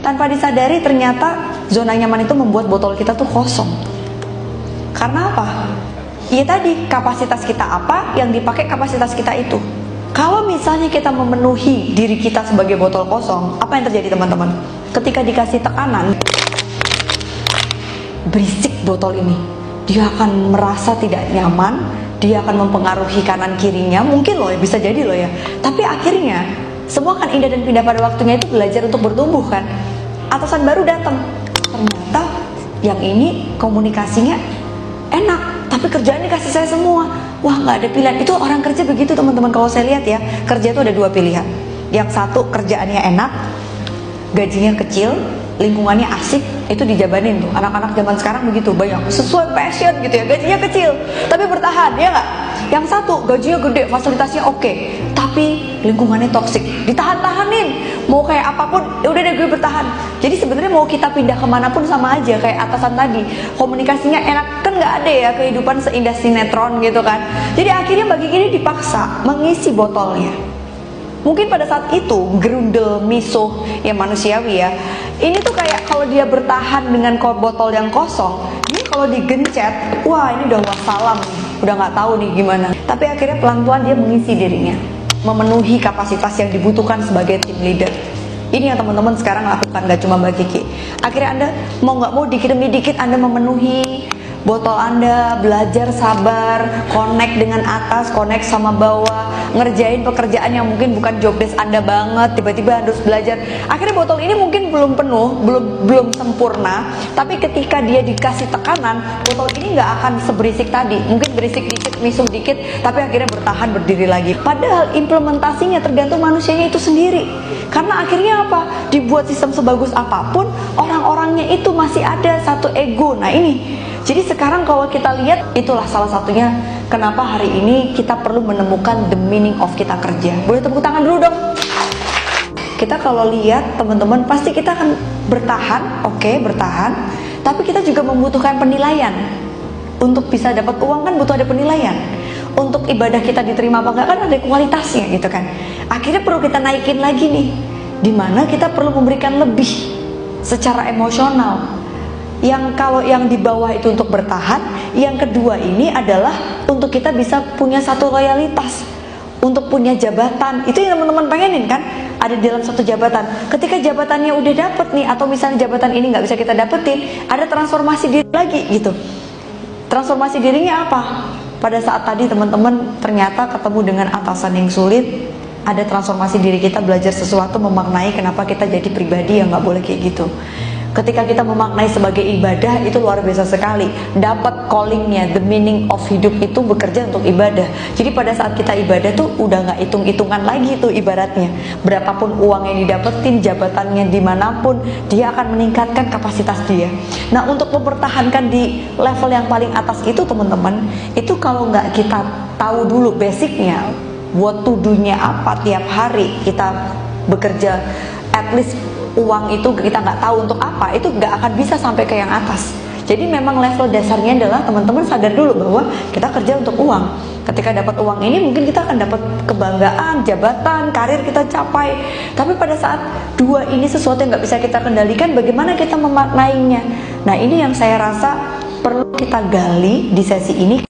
Tanpa disadari ternyata zona nyaman itu membuat botol kita tuh kosong. Karena apa? Ya tadi, kapasitas kita apa, yang dipakai kapasitas kita itu. Kalau misalnya kita memenuhi diri kita sebagai botol kosong, apa yang terjadi teman-teman? Ketika dikasih tekanan, berisik botol ini, dia akan merasa tidak nyaman, dia akan mempengaruhi kanan kirinya, mungkin loh ya, bisa jadi loh ya. Tapi akhirnya semua kan indah dan pindah pada waktunya, itu belajar untuk bertumbuh kan. Atasan baru datang, ternyata yang ini komunikasinya enak, tapi kerjaannya kasih saya semua. Wah, nggak ada pilihan. Itu orang kerja begitu teman-teman. Kalau saya lihat ya, kerja itu ada dua pilihan. Yang satu, kerjaannya enak, gajinya kecil, lingkungannya asik, itu dijabanin tuh. Anak-anak zaman sekarang begitu, banyak sesuai passion gitu ya, gajinya kecil tapi bertahan, ya nggak? Yang satu, gajinya gede, fasilitasnya oke, tapi lingkungannya toksik, ditahan-tahanin, mau kayak apapun, ya udah deh gue bertahan. Jadi sebenarnya mau kita pindah kemanapun sama aja, kayak atasan tadi, komunikasinya enak, kan nggak ada ya kehidupan seindah sinetron gitu kan. Jadi akhirnya bagi ini dipaksa mengisi botolnya. Mungkin pada saat itu gerundel misuh ya manusiawi ya. Ini tuh kayak kalau dia bertahan dengan botol yang kosong, dia kalau digencet, wah ini udah wassalam nih, udah nggak tahu nih gimana. Tapi akhirnya pelan-pelan dia mengisi dirinya, memenuhi kapasitas yang dibutuhkan sebagai tim leader. Ini yang teman-teman sekarang lakukan, gak cuma Mbak Kiki. Akhirnya Anda mau nggak mau dikit demi dikit Anda memenuhi botol Anda, belajar sabar, connect dengan atas, connect sama bawah, ngerjain pekerjaan yang mungkin bukan job desk Anda banget, tiba-tiba harus belajar. Akhirnya botol ini mungkin belum penuh, belum sempurna, tapi ketika dia dikasih tekanan, botol ini nggak akan seberisik tadi. Mungkin berisik dikit, misuh dikit, tapi akhirnya bertahan, berdiri lagi. Padahal implementasinya tergantung manusianya itu sendiri. Karena akhirnya apa? Dibuat sistem sebagus apapun, orang-orangnya itu masih ada satu ego. Nah ini, jadi sekarang kalau kita lihat, itulah salah satunya kenapa hari ini kita perlu menemukan the meaning of kita kerja. Boleh tepuk tangan dulu dong. Kita kalau lihat teman-teman, pasti kita akan bertahan, oke, bertahan. Tapi kita juga membutuhkan penilaian. Untuk bisa dapat uang kan butuh ada penilaian. Untuk ibadah kita diterima apa enggak kan ada kualitasnya gitu kan. Akhirnya perlu kita naikin lagi nih, dimana kita perlu memberikan lebih secara emosional. Yang kalau yang di bawah itu untuk bertahan, yang kedua ini adalah untuk kita bisa punya satu loyalitas, untuk punya jabatan. Itu yang teman-teman pengenin kan, ada di dalam satu jabatan. Ketika jabatannya udah dapet nih, atau misalnya jabatan ini nggak bisa kita dapetin, ada transformasi diri lagi gitu. Transformasi dirinya apa? Pada saat tadi teman-teman ternyata ketemu dengan atasan yang sulit, ada transformasi diri kita, belajar sesuatu, memaknai kenapa kita jadi pribadi yang nggak boleh kayak gitu. Ketika kita memaknai sebagai ibadah, itu luar biasa sekali. Dapat callingnya, the meaning of hidup itu bekerja untuk ibadah. Jadi pada saat kita ibadah tuh udah nggak hitung-hitungan lagi tuh ibaratnya. Berapapun uang yang didapetin, jabatannya dimanapun, dia akan meningkatkan kapasitas dia. Nah untuk mempertahankan di level yang paling atas itu teman-teman, itu kalau nggak kita tahu dulu basicnya, what to do-nya apa tiap hari kita bekerja, at least uang itu kita nggak tahu untuk apa, itu nggak akan bisa sampai ke yang atas. Jadi memang level dasarnya adalah teman-teman sadar dulu bahwa kita kerja untuk uang. Ketika dapat uang ini mungkin kita akan dapat kebanggaan, jabatan, karir kita capai. Tapi pada saat dua ini sesuatu yang nggak bisa kita kendalikan, bagaimana kita memaknainya? Nah ini yang saya rasa perlu kita gali di sesi ini.